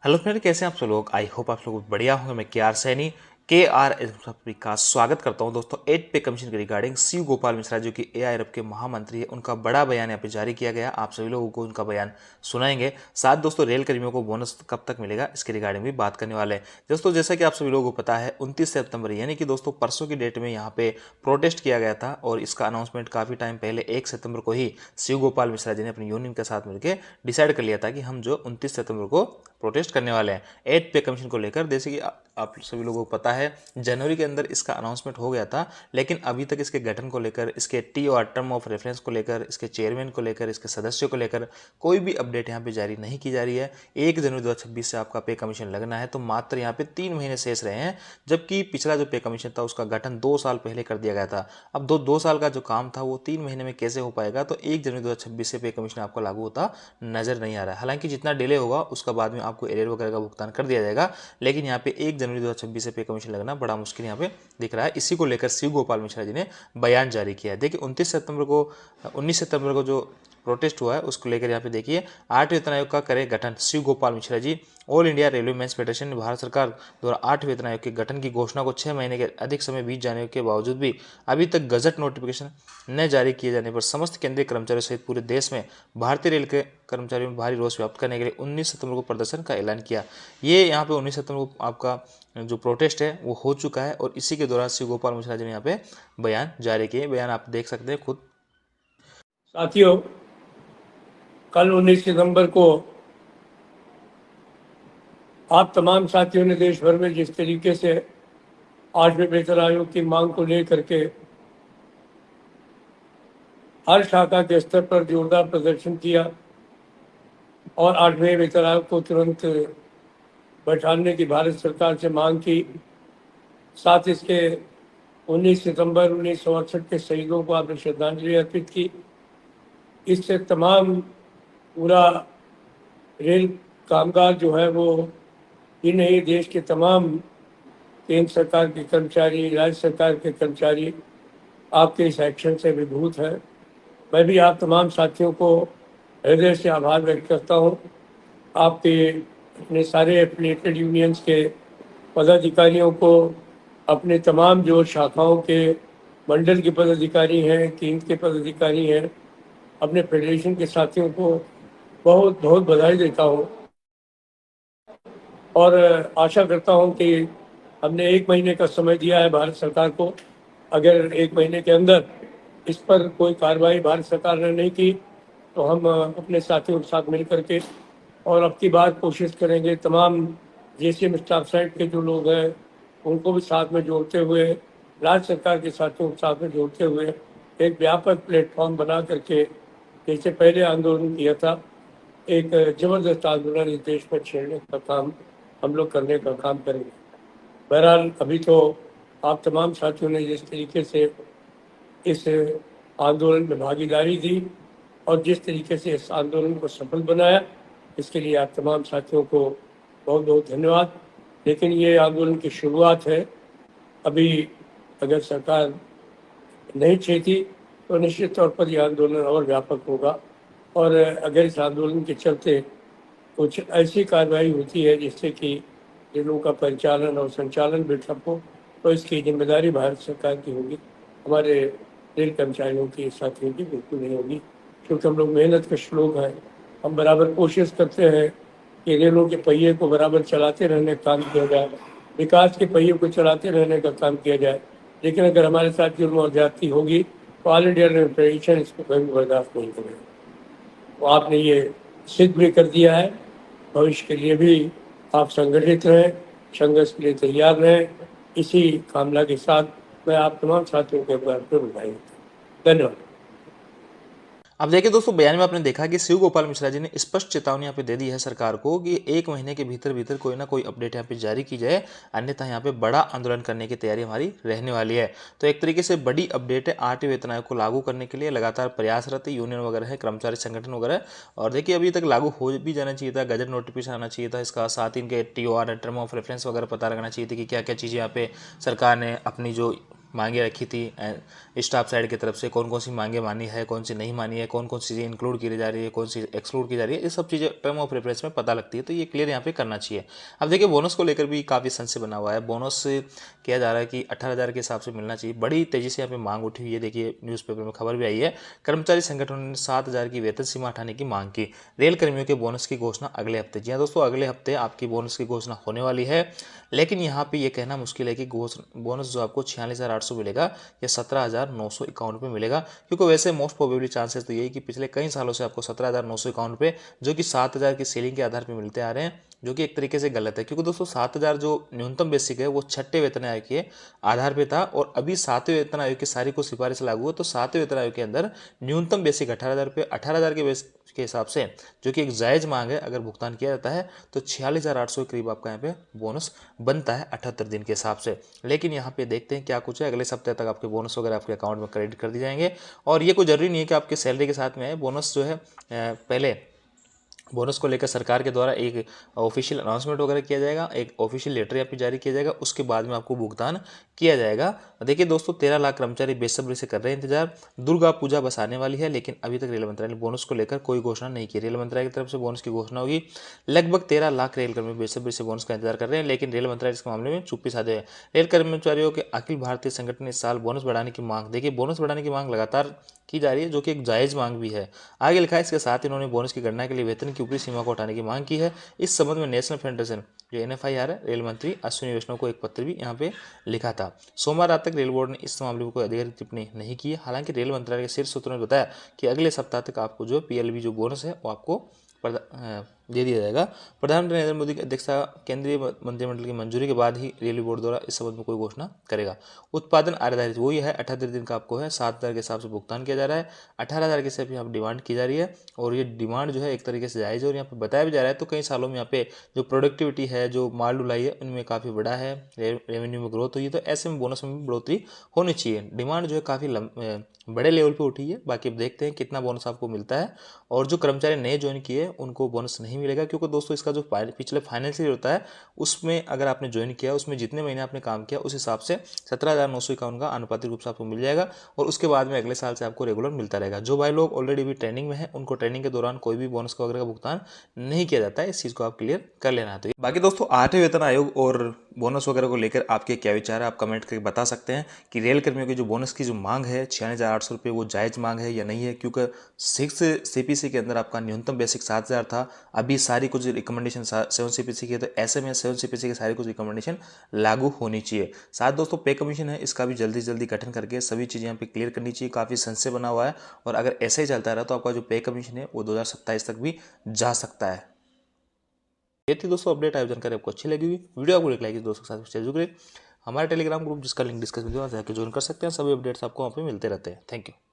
Hello friend, कैसे हैं आप सब लोग। आई होप आप लोग बढ़िया होंगे। मैं के आर सैनी सभी का स्वागत करता हूं दोस्तों। 8 पे कमीशन के रिगार्डिंग शिव गोपाल मिश्रा जो कि एआईआरएफ के महामंत्री है, उनका बड़ा बयान यहाँ पे जारी किया गया। आप सभी लोगों को उनका बयान सुनाएंगे। साथ दोस्तों रेल कर्मियों को बोनस कब तक मिलेगा इसके रिगार्डिंग भी बात करने वाले हैं। दोस्तों जैसा कि आप सभी लोगों को पता है 29 सितंबर यानी कि दोस्तों परसों की डेट में यहाँ पे प्रोटेस्ट किया गया था और इसका अनाउंसमेंट काफी टाइम पहले 1 सितंबर को ही शिव गोपाल मिश्रा जी ने अपनी यूनियन के साथ मिलकर डिसाइड कर लिया था कि हम जो 29 सितंबर को प्रोटेस्ट करने वाले हैं 8 पे कमीशन को लेकर। जैसे कि आप सभी लोगों को पता है जनवरी के अंदर इसका अनाउंसमेंट हो गया था, लेकिन अभी तक इसके गठन को लेकर, इसके TOR टर्म ऑफ रेफरेंस को लेकर, इसके चेयरमैन को लेकर, इसके सदस्यों को लेकर कोई भी अपडेट यहाँ पे जारी नहीं की जा रही है। 1 जनवरी 2026 से आपका पे कमीशन लगना है, तो मात्र यहाँ पे 3 महीने शेष रहे हैं, जबकि पिछला जो पे कमीशन था उसका गठन 2 साल पहले कर दिया गया था। अब दो साल का जो काम था वो 3 महीने में कैसे हो पाएगा। तो 1 जनवरी 2026 से पे कमीशन आपको लागू होता नजर नहीं आ रहा है। हालांकि जितना डिले होगा उसका बाद में आपको एरियर वगैरह का भुगतान कर दिया जाएगा, लेकिन यहाँ पे 1 जनवरी 2026 से पे कमीशन लगना बड़ा मुश्किल यहाँ पे दिख रहा है। इसी को लेकर शिव गोपाल मिश्रा जी ने बयान जारी किया है। देखिए 19 सितंबर को जो प्रोटेस्ट हुआ है उसको लेकर यहाँ पे देखिए 8वें वेतन आयोग का करे गठन, Shiv Gopal Mishra ji. All India Railway Men's Federation ने भारत सरकार द्वारा 8वें वेतन आयोग के गठन की घोषणा को 6 महीने के अधिक समय बीत जाने के बावजूद भी अभी तक गजट नोटिफिकेशन न जारी किए जाने पर समस्त केंद्रीय कर्मचारियों सहित पूरे देश में भारतीय रेल के कर्मचारियों में भारी रोष व्याप्त करने के लिए 19 सितंबर को प्रदर्शन का ऐलान किया। ये यहाँ पे 19 सितंबर को आपका जो प्रोटेस्ट है वो हो चुका है और इसी के दौरान शिव गोपाल मिश्रा जी ने यहाँ पे बयान जारी किए। बयान आप देख सकते हैं खुद। साथियों, कल 19 सितंबर को आप तमाम साथियों ने देश भर में जिस तरीके से 8वें वेतन आयोग की मांग को लेकर के हर शाखा के स्तर पर जोरदार प्रदर्शन किया और 8वें वेतन आयोग को तुरंत बैठाने की भारत सरकार से मांग की, साथ इसके 19 सितंबर 1968 के शहीदों को आपने श्रद्धांजलि अर्पित की। इससे तमाम पूरा रेल कामगार जो है वो ही नहीं, देश के तमाम केंद्र सरकार के कर्मचारी, राज्य सरकार के कर्मचारी आपके इस एक्शन से विभूत है। मैं भी आप तमाम साथियों को हृदय से आभार व्यक्त करता हूँ। आपके अपने सारे एफिलिएटेड यूनियंस के पदाधिकारियों को, अपने तमाम जो शाखाओं के मंडल के पदाधिकारी हैं, केंद्र के पदाधिकारी हैं, अपने फेडरेशन के साथियों को बहुत बहुत बधाई देता हूँ और आशा करता हूँ कि हमने 1 महीने का समय दिया है भारत सरकार को। अगर 1 महीने के अंदर इस पर कोई कार्रवाई भारत सरकार ने नहीं की तो हम अपने साथियों के साथ मिल करके और अब की बार कोशिश करेंगे तमाम JCM स्टाफ साइड के जो लोग हैं उनको भी साथ में जोड़ते हुए, राज्य सरकार के साथियों को साथ में जोड़ते हुए एक व्यापक प्लेटफॉर्म बना करके, जैसे पहले आंदोलन किया था, एक जबरदस्त आंदोलन इस देश में छेड़ने का काम हम लोग करने का काम करेंगे। बहरहाल अभी तो आप तमाम साथियों ने जिस तरीके से इस आंदोलन में भागीदारी दी और जिस तरीके से इस आंदोलन को सफल बनाया, इसके लिए आप तमाम साथियों को बहुत बहुत धन्यवाद। लेकिन ये आंदोलन की शुरुआत है, अभी अगर सरकार नहीं छेती तो निश्चित तौर पर यह आंदोलन और व्यापक होगा और अगर इस आंदोलन के चलते कुछ ऐसी कार्रवाई होती है जिससे कि रेलों का परिचालन और संचालन भी ठप हो तो इसकी जिम्मेदारी भारत सरकार की होगी, हमारे रेल कर्मचारियों की, साथियों की बिल्कुल नहीं होगी। क्योंकि हम लोग मेहनत कश लोग हैं, हम बराबर कोशिश करते हैं कि रेलों के पहिए को बराबर चलाते रहने का काम किया जाए, विकास के पहिए को चलाते रहने का काम किया जाए। लेकिन अगर हमारे साथ जुल्म और ज्यादती होगी तो ऑल इंडिया रेल फेडरेशन इसको कभी बर्दाश्त नहीं करेगा। तो आपने ये सिद्ध भी कर दिया है। भविष्य के लिए भी आप संगठित रहें, संघर्ष के लिए तैयार रहें। इसी कामना के साथ मैं आप तमाम साथियों के बार पर बधाई देता हूँ। धन्यवाद। अब देखिए दोस्तों, बयान में आपने देखा कि शिव गोपाल मिश्रा जी ने स्पष्ट चेतावनी यहाँ पे दे दी है सरकार को कि 1 महीने के भीतर भीतर कोई ना कोई अपडेट यहाँ पे जारी की जाए, अन्यथा यहाँ पे बड़ा आंदोलन करने की तैयारी हमारी रहने वाली है। तो एक तरीके से बड़ी अपडेट है। 8वें वेतन आयोग को लागू करने के लिए लगातार प्रयासरत यूनियन वगैरह है, कर्मचारी संगठन वगैरह। और देखिए अभी तक लागू हो भी जाना चाहिए था, गजट नोटिफिकेशन आना चाहिए था इसका, साथ ही इनके TOR टर्म ऑफ रेफरेंस वगैरह पता लगाना चाहिए थी कि क्या क्या चीज़ें यहाँ पे सरकार ने अपनी जो मांगे रखी थी स्टाफ साइड की तरफ से, कौन कौन सी मांगे मानी है, कौन सी नहीं मानी है, कौन कौन सी चीज़ें इंक्लूड की जा रही है, कौन सी एक्सक्लूड की जा रही है, ये सब चीज़ें टर्म ऑफ रेफरेंस में पता लगती है, तो ये क्लियर यहाँ पे करना चाहिए। अब देखिए बोनस को लेकर भी काफ़ी संशय बना हुआ है। बोनस किया जा रहा है कि 18,000 के हिसाब से मिलना चाहिए, बड़ी तेज़ी से यहाँ पे मांग उठी हुई है। देखिए न्यूज़पेपर में खबर भी आई है, कर्मचारी संगठनों ने 7,000 की वेतन सीमा हटाने की मांग की। रेल कर्मियों के बोनस की घोषणा अगले हफ्ते। जी हाँ दोस्तों, अगले हफ्ते आपकी बोनस की घोषणा होने वाली है, लेकिन यहाँ पे ये कहना मुश्किल है कि बोनस जो आपको 46,800 मिलेगा या 17,951 पे मिलेगा, क्योंकि वैसे मोस्ट प्रोबेबली चांसेस तो यही कि पिछले कई सालों से आपको 17,951 पे, जो कि 7,000 की सेलिंग के आधार पर मिलते आ रहे हैं, जो कि एक तरीके से गलत है, क्योंकि दोस्तों 7,000 जो न्यूनतम बेसिक है वो 6ठे वेतन आयोग के आधार पे था, और अभी 7वें वेतन आयोग की सारी को सिफारिश लागू है, तो 7वें वेतन आयोग के अंदर न्यूनतम बेसिक 18,000 पे, 18,000 के हिसाब से, जो कि एक जायज़ मांग है, अगर भुगतान किया जाता है तो 46,800 के करीब आपका यहाँ पे बोनस बनता है 78 दिन के हिसाब से। लेकिन यहाँ पे देखते हैं क्या कुछ है, अगले सप्ताह तक आपके बोनस वगैरह आपके अकाउंट में क्रेडिट कर दिए जाएंगे, और ये कोई जरूरी नहीं है कि आपके सैलरी के साथ में है। बोनस जो है पहले बोनस को लेकर सरकार के द्वारा एक ऑफिशियल अनाउंसमेंट वगैरह किया जाएगा, एक ऑफिशियल लेटर यहाँ पे जारी किया जाएगा, उसके बाद में आपको भुगतान किया जाएगा। देखिए दोस्तों 13 लाख कर्मचारी बेसब्री से कर रहे हैं इंतजार। दुर्गा पूजा बस आने वाली है, लेकिन अभी तक रेल मंत्रालय ने बोनस को लेकर कोई घोषणा नहीं की। रेल मंत्रालय की तरफ से बोनस की घोषणा होगी। लगभग 13 लाख रेल कर्मी बेसब्री से बोनस का इंतजार कर रहे हैं, लेकिन रेल मंत्रालय इस मामले में चुप्पी साधे है। रेल कर्मचारियों के अखिल भारतीय संगठन ने इस साल बोनस बढ़ाने की मांग, देखिए बोनस बढ़ाने की मांग लगातार की जा रही है, जो कि एक जायज़ मांग भी है। आगे लिखा है, इसके साथ इन्होंने बोनस की गणना के लिए वेतन की ऊपरी सीमा को हटाने की मांग की है। इस संबंध में नेशनल फेडरेशन जो NFIR है, रेल मंत्री अश्विनी वैष्णव को एक पत्र भी यहाँ पे लिखा था। सोमवार रात तक रेल बोर्ड ने इस मामले में कोई आधिकारिक टिप्पणी नहीं की है। हालांकि रेल मंत्रालय के शीर्ष सूत्रों ने बताया कि अगले सप्ताह तक आपको जो PLB जो बोनस है वो आपको दे दिया जाएगा। प्रधानमंत्री नरेंद्र मोदी की अध्यक्षता केंद्रीय मंत्रिमंडल की मंजूरी के बाद ही रेलवे बोर्ड द्वारा इस संबंध में कोई घोषणा करेगा। उत्पादन आधारित वही है, 78 दिन का आपको है, 7,000 के हिसाब से भुगतान किया जा रहा है, 18,000 के हिसाब से यहाँ पर डिमांड की जा रही है, और ये डिमांड जो है एक तरीके से जायज़ है, और यहाँ पे बताया भी जा रहा है। तो कई सालों में यहाँ पे जो प्रोडक्टिविटी है, जो माल ढुलाई है, उनमें काफ़ी बड़ा है, रेवेन्यू में ग्रोथ हुई है, तो ऐसे में बोनस में भी बढ़ोतरी होनी चाहिए। डिमांड जो है काफ़ी बड़े लेवल पे उठी है। बाकी अब देखते हैं कितना बोनस आपको मिलता है, और जो कर्मचारी नए ज्वाइन किए उनको बोनस नहीं मिलेगा, क्योंकि दोस्तों इसका जो पिछले फाइनेंशियल होता है उसमें अगर आपने ज्वाइन किया, उसमें जितने महीने आपने काम किया उस हिसाब से 17,951 का अनुपातिक रूप से आपको मिल जाएगा, और उसके बाद में अगले साल से आपको रेगुलर मिलता रहेगा। जो भाई लोग ऑलरेडी भी ट्रेनिंग में है, उनको ट्रेनिंग के दौरान कोई भी बोनस वगैरह का भुगतान नहीं किया जाता है, इस चीज़ को आप क्लियर कर लेना है। तो बाकी दोस्तों 8वें वेतन आयोग और बोनस वगैरह को लेकर आपके क्या विचार है, आप कमेंट करके बता सकते हैं कि रेल कर्मियों की जो बोनस की जो मांग है 46,800 रुपये, वो जायज़ मांग है या नहीं है, क्योंकि 6 CPC के अंदर आपका न्यूनतम बेसिक 7,000 था। अभी सारी कुछ रिकमेंडेशन 7 CPC की है, तो ऐसे में 7 CPC की सारी कुछ रिकमेंडेशन लागू होनी चाहिए। साथ दोस्तों पे कमीशन है, इसका भी जल्दी से जल्दी गठन करके सभी चीज़ें यहाँ पे क्लियर करनी चाहिए। काफ़ी संशय बना हुआ है, और अगर ऐसे ही चलता रहा तो आपका जो पे कमीशन है वो 2027 तक भी जा सकता है। ये थी दोस्तों अपडेट। आयोजन जानकारी आपको अच्छी लगी हुई वीडियो को लाइक दोस्तों के साथ शेयर करें। हमारे टेलीग्राम ग्रुप जिसका लिंक डिस्कस में जाकर ज्वाइन कर सकते हैं। सभी अपडेट्स आपको वहाँ पे मिलते रहते हैं। Thank you.